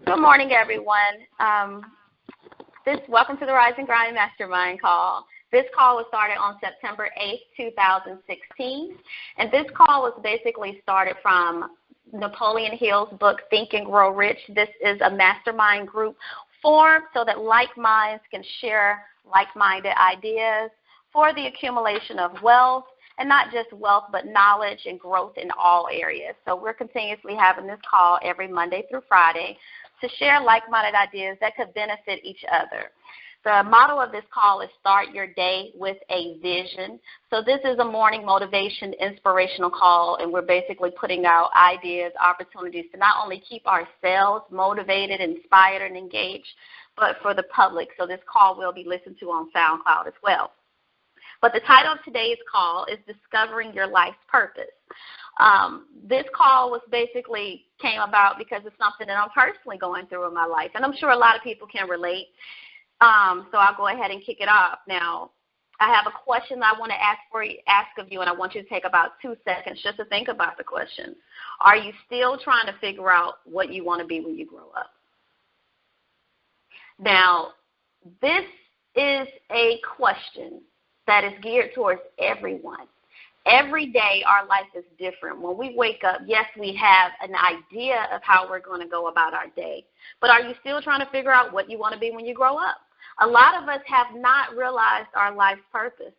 Good morning, everyone. Welcome to the Rise and Grind Mastermind call. This call was started on September 8th, 2016, and this call was basically started from Napoleon Hill's book, Think and Grow Rich. This is a mastermind group formed so that like minds can share like-minded ideas for the accumulation of wealth, and not just wealth, but knowledge and growth in all areas. So we're continuously having this call every Monday through Friday to share like-minded ideas that could benefit each other. The motto of this call is start your day with a vision. So this is a morning motivation, inspirational call, and we're basically putting out ideas, opportunities to not only keep ourselves motivated, inspired, and engaged, but for the public. So this call will be listened to on SoundCloud as well. But the title of today's call is Discovering Your Life's Purpose. This call came about because it's something that I'm personally going through in my life, and I'm sure a lot of people can relate. So I'll go ahead and kick it off. Now, I have a question I want to ask of you, and I want you to take about 2 seconds just to think about the question. Are you still trying to figure out what you want to be when you grow up? Now, this is a question that is geared towards everyone. Every day our life is different. When we wake up, yes, we have an idea of how we're going to go about our day. But are you still trying to figure out what you want to be when you grow up? A lot of us have not realized our life's purpose.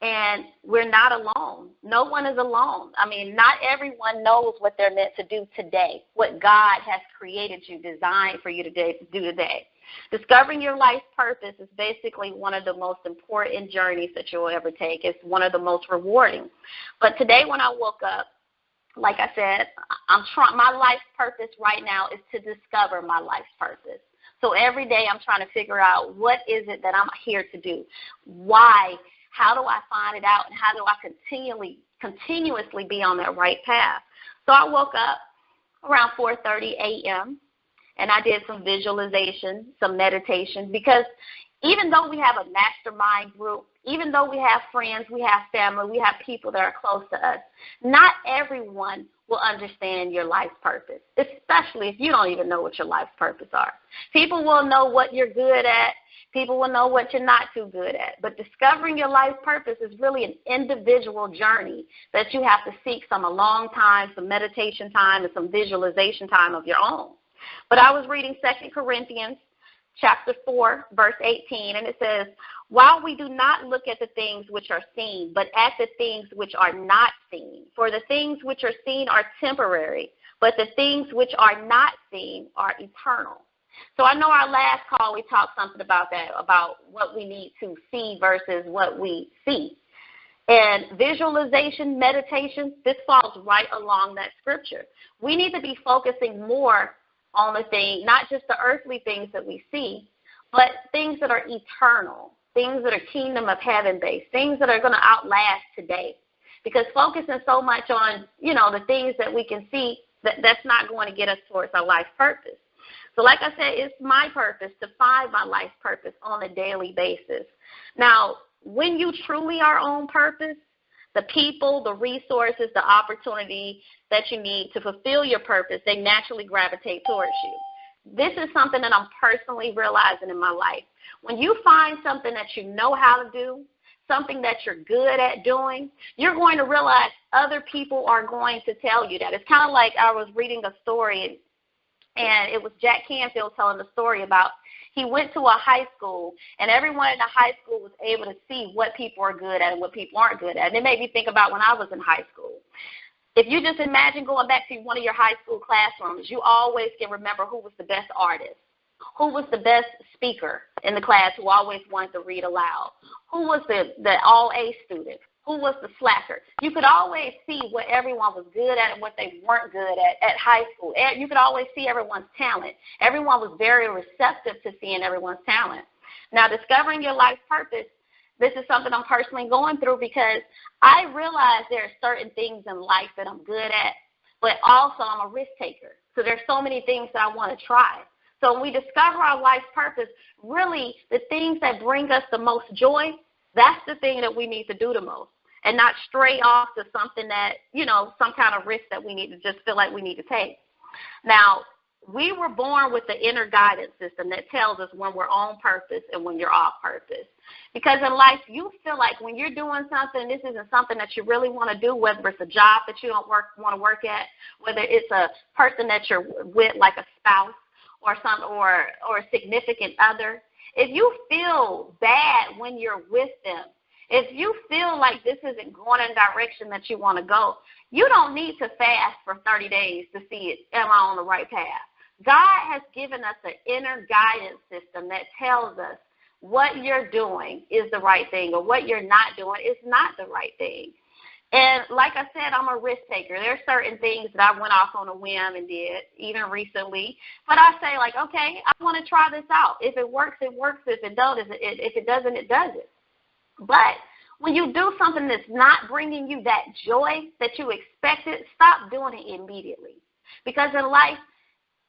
And we're not alone. No one is alone. I mean, not everyone knows what they're meant to do today, what God has created you, designed for you to do today. Discovering your life's purpose is basically one of the most important journeys that you'll ever take. It's one of the most rewarding. But today when I woke up, like I said, my life's purpose right now is to discover my life's purpose. So every day I'm trying to figure out what is it that I'm here to do? Why? How do I find it out? And how do I continuously be on that right path? So I woke up around 4:30 a.m., and I did some visualization, some meditation, because even though we have a mastermind group, even though we have friends, we have family, we have people that are close to us, not everyone will understand your life's purpose, especially if you don't even know what your life's purpose are. People will know what you're good at. People will know what you're not too good at. But discovering your life's purpose is really an individual journey that you have to seek some alone time, some meditation time, and some visualization time of your own. But I was reading 2 Corinthians chapter 4, verse 18, and it says, while we do not look at the things which are seen, but at the things which are not seen. For the things which are seen are temporary, but the things which are not seen are eternal. So I know our last call we talked something about that, about what we need to see versus what we see. And visualization, meditation, this falls right along that scripture. We need to be focusing more on the thing, not just the earthly things that we see, but things that are eternal, things that are kingdom of heaven based, things that are going to outlast today. Because focusing so much on, the things that we can see, that's not going to get us towards our life's purpose. So like I said, it's my purpose to find my life's purpose on a daily basis. Now, when you truly are on purpose, the people, the resources, the opportunity that you need to fulfill your purpose, they naturally gravitate towards you. This is something that I'm personally realizing in my life. When you find something that you know how to do, something that you're good at doing, you're going to realize other people are going to tell you that. It's kind of like I was reading a story, and it was Jack Canfield telling the story about he went to a high school, and everyone in the high school was able to see what people are good at and what people aren't good at. And it made me think about when I was in high school. If you just imagine going back to one of your high school classrooms, you always can remember who was the best artist, who was the best speaker in the class, who always wanted to read aloud, who was the all-A student, who was the slacker. You could always see what everyone was good at and what they weren't good at high school. You could always see everyone's talent. Everyone was very receptive to seeing everyone's talent. Now, discovering your life's purpose, this is something I'm personally going through because I realize there are certain things in life that I'm good at, but also I'm a risk taker. So there's so many things that I want to try. So when we discover our life's purpose, really the things that bring us the most joy, that's the thing that we need to do the most, and not stray off to something that, some kind of risk that we need to just feel like we need to take. Now, we were born with the inner guidance system that tells us when we're on purpose and when you're off purpose. Because in life, you feel like when you're doing something, this isn't something that you really want to do, whether it's a job that you don't want to work at, whether it's a person that you're with, like a spouse or a significant other. If you feel bad when you're with them, if you feel like this isn't going in the direction that you want to go, you don't need to fast for 30 days to see it. Am I on the right path? God has given us an inner guidance system that tells us what you're doing is the right thing or what you're not doing is not the right thing. And like I said, I'm a risk taker. There are certain things that I went off on a whim and did, even recently. But I say, like, okay, I want to try this out. If it works, it works. If it doesn't, it doesn't. But when you do something that's not bringing you that joy that you expected, stop doing it immediately. Because in life,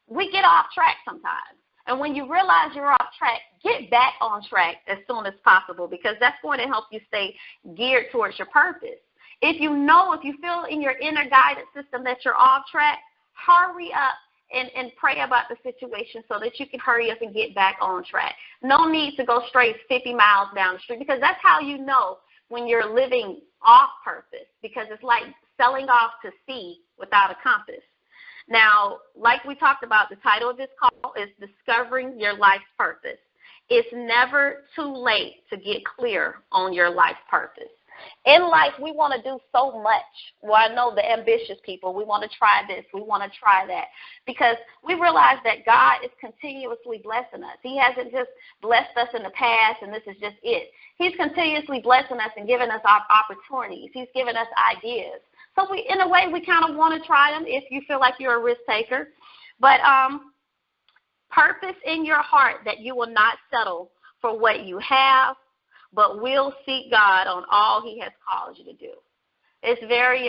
we get off track sometimes. And when you realize you're off track, get back on track as soon as possible, because that's going to help you stay geared towards your purpose. If you feel in your inner guidance system that you're off track, hurry up and pray about the situation so that you can hurry up and get back on track. No need to go straight 50 miles down the street, because that's how you know when you're living off purpose, because it's like sailing off to sea without a compass. Now, like we talked about, the title of this call is Discovering Your Life's Purpose. It's never too late to get clear on your life's purpose. In life, we want to do so much. Well, I know the ambitious people, we want to try this, we want to try that, because we realize that God is continuously blessing us. He hasn't just blessed us in the past and this is just it. He's continuously blessing us and giving us opportunities. He's given us ideas. So in a way, we kind of want to try them if you feel like you're a risk taker. But purpose in your heart that you will not settle for what you have, but will seek God on all he has called you to do. It's very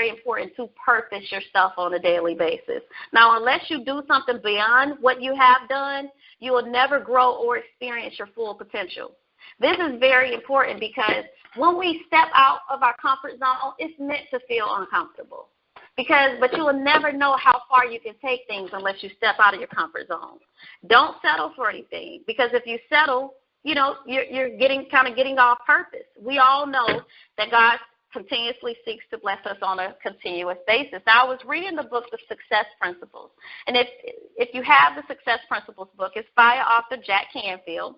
important to purpose yourself on a daily basis. Now, unless you do something beyond what you have done, you will never grow or experience your full potential. This is very important because when we step out of our comfort zone, it's meant to feel uncomfortable. But you will never know how far you can take things unless you step out of your comfort zone. Don't settle for anything, because if you settle, you're getting off purpose. We all know that God continuously seeks to bless us on a continuous basis. Now, I was reading the book, The Success Principles. And if you have the Success Principles book, it's by author Jack Canfield.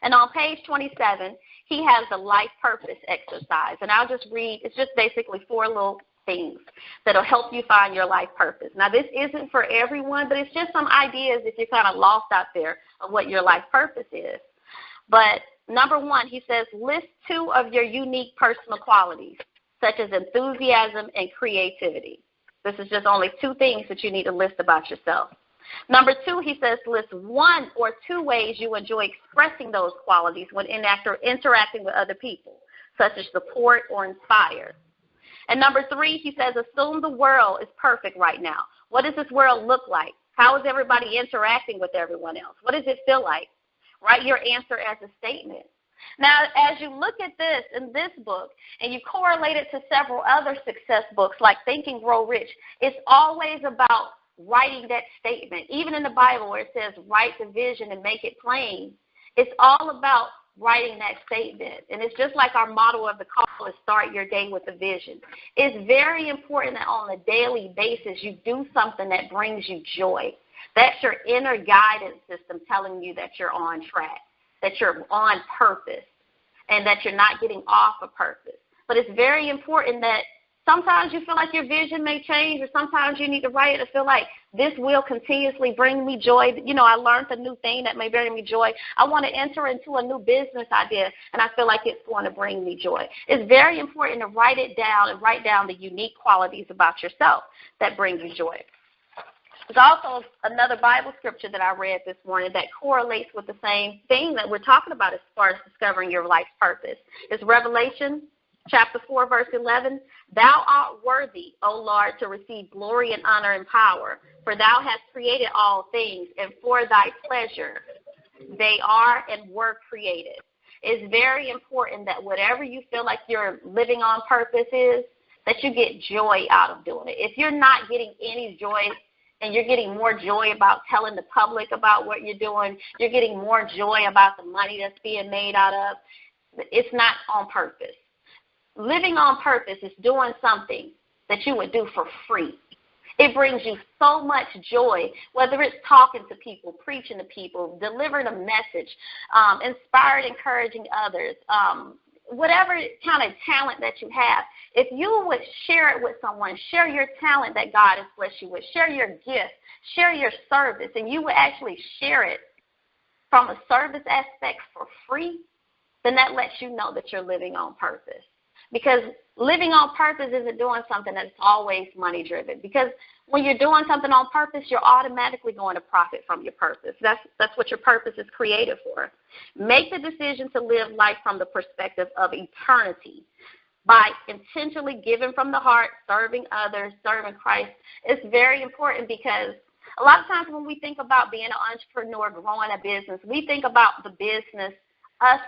And on page 27, he has the life purpose exercise. And I'll just read. It's just basically 4 little things that will help you find your life purpose. Now, this isn't for everyone, but it's just some ideas if you're kind of lost out there of what your life purpose is. But number 1, he says, list 2 of your unique personal qualities, such as enthusiasm and creativity. This is just only 2 things that you need to list about yourself. Number 2, he says, list 1 or 2 ways you enjoy expressing those qualities when interacting with other people, such as support or inspire. And number 3, he says, assume the world is perfect right now. What does this world look like? How is everybody interacting with everyone else? What does it feel like? Write your answer as a statement. Now, as you look at this in this book and you correlate it to several other success books like Think and Grow Rich, it's always about writing that statement. Even in the Bible where it says write the vision and make it plain, it's all about writing that statement. And it's just like our motto of the call is start your day with a vision. It's very important that on a daily basis you do something that brings you joy. That's your inner guidance system telling you that you're on track, that you're on purpose, and that you're not getting off of purpose. But it's very important that sometimes you feel like your vision may change, or sometimes you need to write it to feel like this will continuously bring me joy. I learned a new thing that may bring me joy. I want to enter into a new business idea, and I feel like it's going to bring me joy. It's very important to write it down and write down the unique qualities about yourself that bring you joy. There's also another Bible scripture that I read this morning that correlates with the same thing that we're talking about as far as discovering your life's purpose. It's Revelation chapter 4, verse 11. Thou art worthy, O Lord, to receive glory and honor and power, for thou hast created all things, and for thy pleasure they are and were created. It's very important that whatever you feel like your living on purpose is, that you get joy out of doing it. If you're not getting any joy and you're getting more joy about telling the public about what you're doing, you're getting more joy about the money that's being made out of, it's not on purpose. Living on purpose is doing something that you would do for free. It brings you so much joy, whether it's talking to people, preaching to people, delivering a message, inspired, encouraging others, whatever kind of talent that you have. If you would share it with someone, share your talent that God has blessed you with, share your gift, share your service, and you would actually share it from a service aspect for free, then that lets you know that you're living on purpose. Because living on purpose isn't doing something that's always money-driven. Because when you're doing something on purpose, you're automatically going to profit from your purpose. That's what your purpose is created for. Make the decision to live life from the perspective of eternity by intentionally giving from the heart, serving others, serving Christ. It's very important because a lot of times when we think about being an entrepreneur, growing a business, we think about the business, us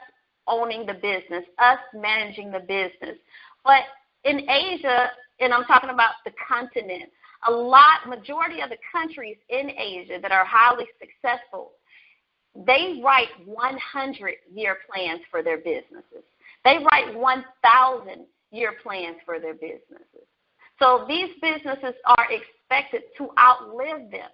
owning the business, us managing the business. But in Asia, and I'm talking about the continent, majority of the countries in Asia that are highly successful, they write 100-year plans for their businesses. They write 1,000-year plans for their businesses. So these businesses are expected to outlive them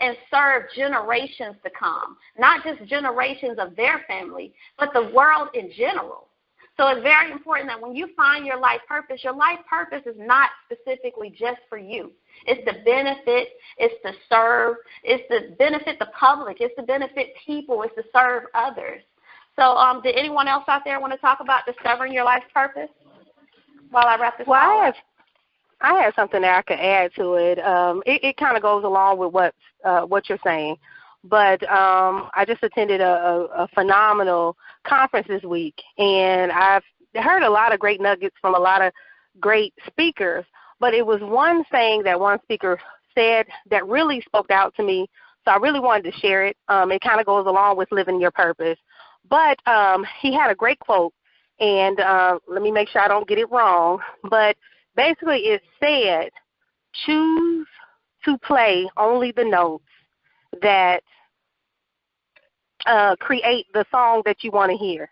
and serve generations to come, not just generations of their family, but the world in general. So it's very important that when you find your life purpose is not specifically just for you. It's to benefit, it's to serve, it's to benefit the public, it's to benefit people, it's to serve others. So did anyone else out there want to talk about discovering your life purpose while I wrap this up? I have something that I could add to it. It kind of goes along with what you're saying. But I just attended a phenomenal conference this week, and I've heard a lot of great nuggets from a lot of great speakers. But it was one thing that one speaker said that really spoke out to me, so I really wanted to share it. It kind of goes along with living your purpose. But he had a great quote, and let me make sure I don't get it wrong, but basically it said, choose to play only the notes that create the song that you want to hear.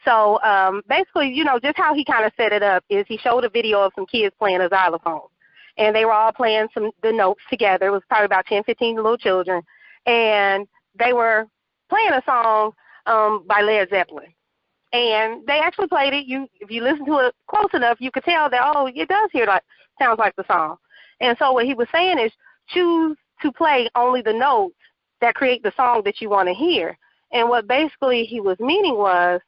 So basically, just how he kind of set it up is he showed a video of some kids playing a xylophone. And they were all playing the notes together. It was probably about 10, 15 little children. And they were playing a song by Led Zeppelin. And they actually played it. If you listen to it close enough, you could tell that, it does sounds like the song. And so what he was saying is choose to play only the notes that create the song that you want to hear. And what basically he was meaning was,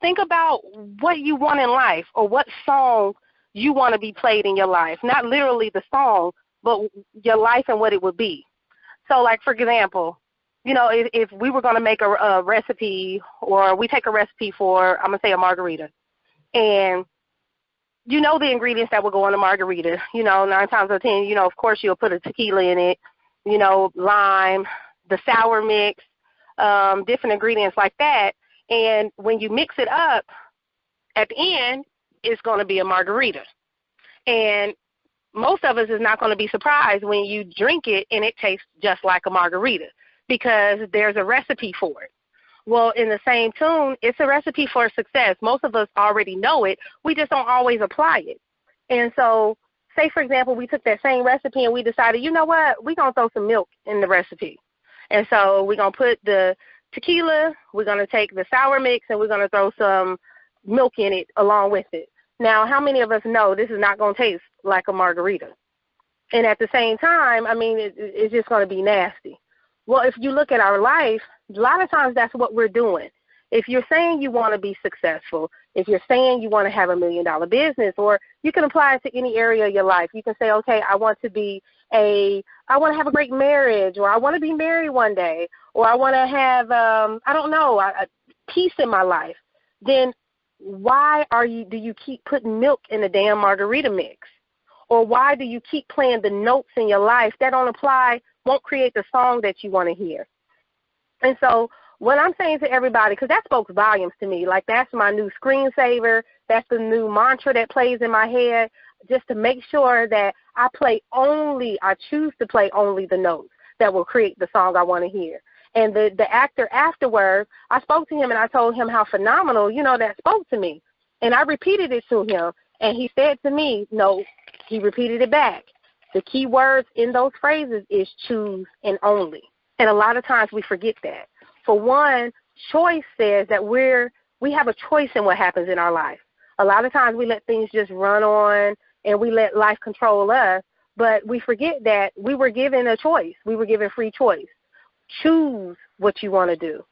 think about what you want in life or what song you want to be played in your life. Not literally the song, but your life and what it would be. So, like, for example, if we were going to make a recipe, or we take a recipe for, I'm going to say, a margarita, and the ingredients that will go in a margarita, 9 times out of 10, of course you'll put a tequila in it, lime, the sour mix, different ingredients like that. And when you mix it up, at the end, it's going to be a margarita. And most of us is not going to be surprised when you drink it and it tastes just like a margarita, because there's a recipe for it. Well, in the same tune, it's a recipe for success. Most of us already know it. We just don't always apply it. And so, say, for example, we took that same recipe and we decided, you know what, we're going to throw some milk in the recipe. And so we're going to put the tequila, we're going to take the sour mix, and we're going to throw some milk in it along with it. Now, how many of us know this is not going to taste like a margarita? And at the same time, it's just going to be nasty. Well, if you look at our life, a lot of times that's what we're doing. If you're saying you want to be successful, if you're saying you want to have $1 million business, or you can apply it to any area of your life. You can say, okay, I want to have a great marriage, or I want to be married one day, or I want to have, peace in my life. Then why do you keep putting milk in the damn margarita mix? Or why do you keep playing the notes in your life that won't create the song that you want to hear? And so what I'm saying to everybody, because that spoke volumes to me, like that's my new screensaver, that's the new mantra that plays in my head. just to make sure that I choose to play only the notes that will create the song I want to hear. And the actor afterwards, I spoke to him and I told him how phenomenal, that spoke to me. And I repeated it to him, and he said to me, no, he repeated it back. The key words in those phrases is choose and only. And a lot of times we forget that. For one, choice says that we have a choice in what happens in our life. A lot of times we let things just run on and we let life control us, but we forget that we were given a choice. We were given free choice. Choose what you want to do.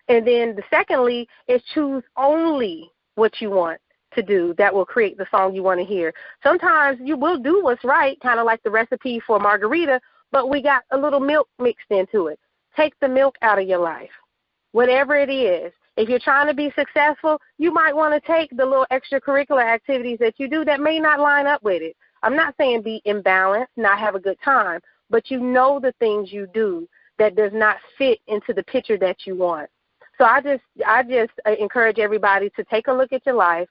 And then secondly is choose only what you want to do that will create the song you want to hear. Sometimes you will do what's right, kind of like the recipe for margarita, but we got a little milk mixed into it. Take the milk out of your life, whatever it is. If you're trying to be successful, you might want to take the little extracurricular activities that you do that may not line up with it. I'm not saying be imbalanced, not have a good time, but the things you do that does not fit into the picture that you want. So I just encourage everybody to take a look at your life,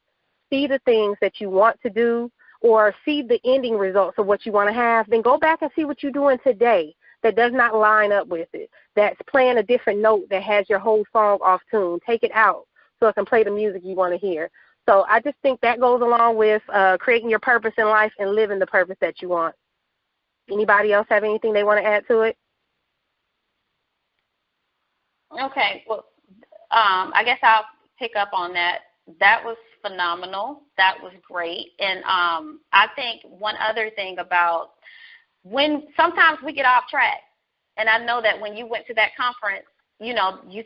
see the things that you want to do, or see the ending results of what you want to have, then go back and see what you're doing today that does not line up with it, that's playing a different note that has your whole song off tune. Take it out so it can play the music you want to hear. So I just think that goes along with creating your purpose in life and living the purpose that you want. Anybody else have anything they want to add to it? Okay, well, I guess I'll pick up on that. That was phenomenal. That was great. And I think one other thing about when sometimes we get off track, and I know that when you went to that conference, you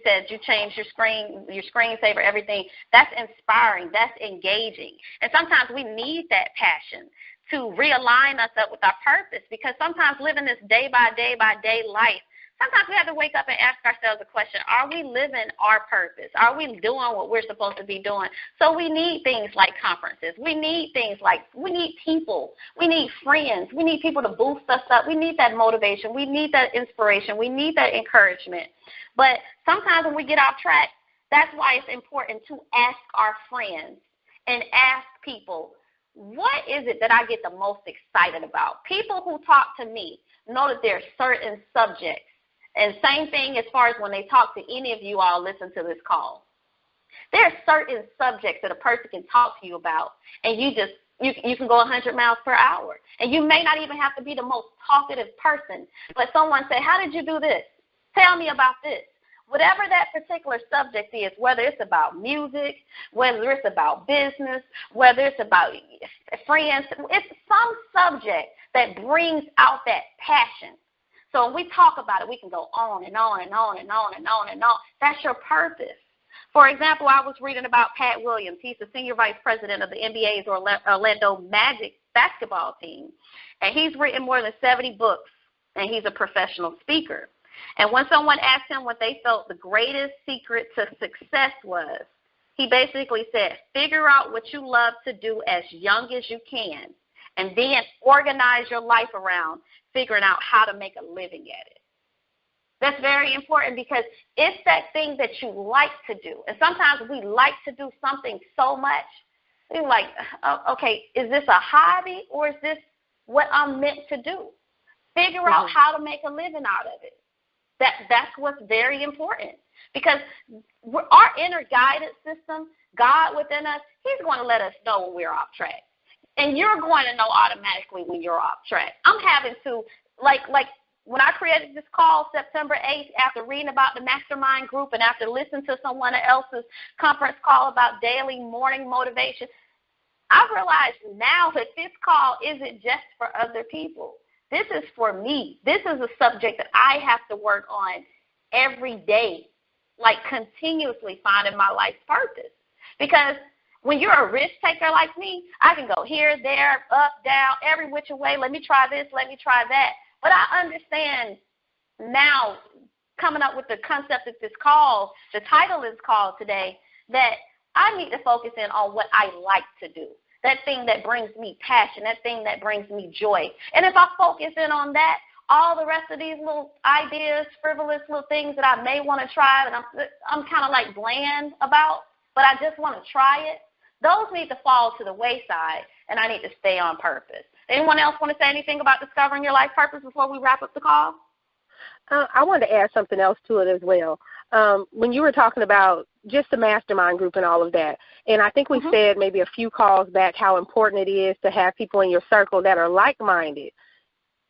said you changed your screensaver, everything. That's inspiring. That's engaging. And sometimes we need that passion to realign us up with our purpose, because sometimes living this day by day life, sometimes we have to wake up and ask ourselves a question: are we living our purpose? Are we doing what we're supposed to be doing? So we need things like conferences. We need people. We need friends. We need people to boost us up. We need that motivation. We need that inspiration. We need that encouragement. But sometimes when we get off track, that's why it's important to ask our friends and ask people, what is it that I get the most excited about? People who talk to me know that there are certain subjects. And same thing as far as when they talk to any of you all listen to this call. There are certain subjects that a person can talk to you about, and you can go 100 miles per hour. And you may not even have to be the most talkative person, but someone say, how did you do this? Tell me about this. Whatever that particular subject is, whether it's about music, whether it's about business, whether it's about friends, it's some subject that brings out that passion. So when we talk about it, we can go on and on and on and on and on and on. That's your purpose. For example, I was reading about Pat Williams. He's the senior vice president of the NBA's Orlando Magic basketball team. And he's written more than 70 books, and he's a professional speaker. And when someone asked him what they felt the greatest secret to success was, he basically said, figure out what you love to do as young as you can, and then organize your life around figuring out how to make a living at it. That's very important, because it's that thing that you like to do. And sometimes we like to do something so much, we're like, okay, is this a hobby or is this what I'm meant to do? Figure out how to make a living out of it. That's what's very important, because our inner guidance system, God within us, he's going to let us know when we're off track. And you're going to know automatically when you're off track. I'm having to, like when I created this call September 8th, after reading about the Mastermind group and after listening to someone else's conference call about daily morning motivation, I realize now that this call isn't just for other people. This is for me. This is a subject that I have to work on every day, like continuously finding my life's purpose. Because when you're a risk taker like me, I can go here, there, up, down, every which way. Let me try this, let me try that. But I understand now, coming up with the concept of this call, the title of this call today, that I need to focus in on what I like to do. That thing that brings me passion, that thing that brings me joy. And if I focus in on that, all the rest of these little ideas, frivolous little things that I may want to try that I'm kind of like bland about, but I just want to try it, those need to fall to the wayside, and I need to stay on purpose. Anyone else want to say anything about discovering your life purpose before we wrap up the call? I wanted to add something else to it as well. When you were talking about just the mastermind group and all of that, and I think we said maybe a few calls back how important it is to have people in your circle that are like-minded.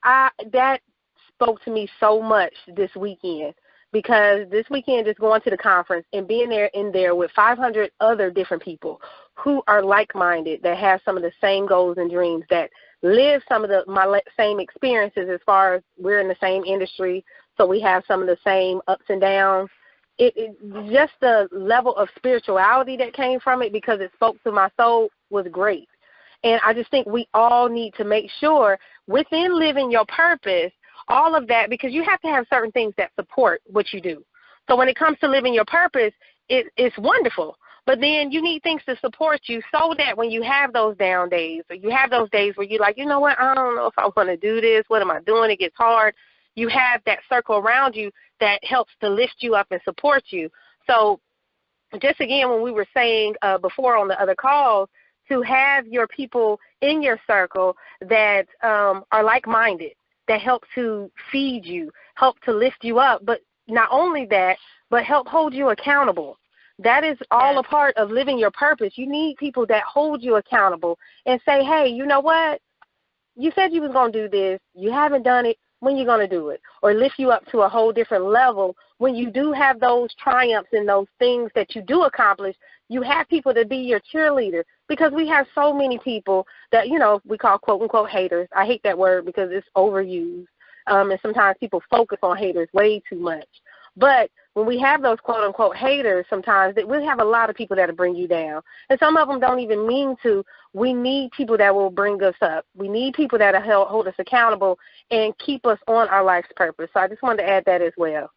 That spoke to me so much this weekend, because this weekend just going to the conference and being there with 500 other different people who are like-minded, that have some of the same goals and dreams, that live some of my same experiences as far as we're in the same industry, so we have some of the same ups and downs. It just the level of spirituality that came from it, because it spoke to my soul, was great. And I just think we all need to make sure within living your purpose, all of that, because you have to have certain things that support what you do. So when it comes to living your purpose, it's wonderful. But then you need things to support you, so that when you have those down days, or you have those days where you're like, you know what, I don't know if I want to do this. What am I doing? It gets hard. You have that circle around you that helps to lift you up and support you. So just again, when we were saying before on the other calls, to have your people in your circle that are like-minded, that help to feed you, help to lift you up, but not only that, but help hold you accountable. That is all a part of living your purpose. You need people that hold you accountable and say, hey, you know what? You said you was going to do this. You haven't done it. When you going to do it? Or lift you up to a whole different level. When you do have those triumphs and those things that you do accomplish, you have people to be your cheerleader, because we have so many people that, we call quote-unquote haters. I hate that word because it's overused, and sometimes people focus on haters way too much. But when we have those quote-unquote haters, sometimes we have a lot of people that will bring you down. And some of them don't even mean to. We need people that will bring us up. We need people that will hold us accountable and keep us on our life's purpose. So I just wanted to add that as well.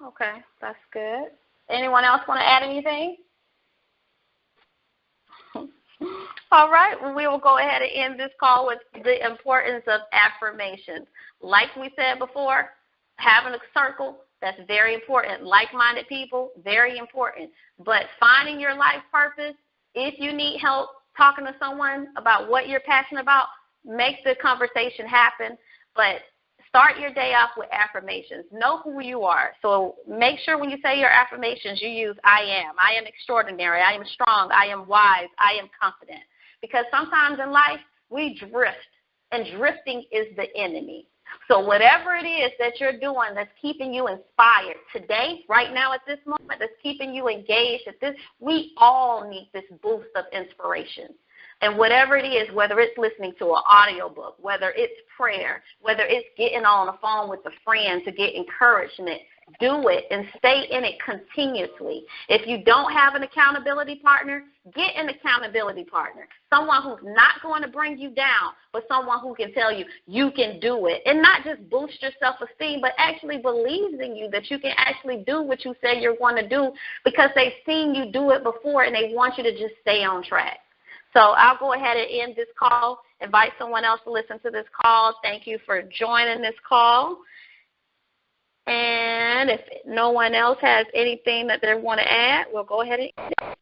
Okay, that's good. Anyone else want to add anything? All right, well, we will go ahead and end this call with the importance of affirmations. Like we said before, having a circle, that's very important. Like-minded people, very important. But finding your life purpose, if you need help talking to someone about what you're passionate about, make the conversation happen. But start your day off with affirmations. Know who you are. So make sure when you say your affirmations, you use I am. I am extraordinary. I am strong. I am wise. I am confident. Because sometimes in life, we drift, and drifting is the enemy. So whatever it is that you're doing that's keeping you inspired today, right now at this moment, that's keeping you engaged at this, we all need this boost of inspiration. And whatever it is, whether it's listening to an audiobook, whether it's prayer, whether it's getting on the phone with a friend to get encouragement, do it and stay in it continuously. If you don't have an accountability partner, get an accountability partner. Someone who's not going to bring you down, but someone who can tell you you can do it. And not just boost your self-esteem, but actually believes in you that you can actually do what you say you're going to do, because they've seen you do it before and they want you to just stay on track. So I'll go ahead and end this call, invite someone else to listen to this call. Thank you for joining this call. And if no one else has anything that they want to add, we'll go ahead and end it.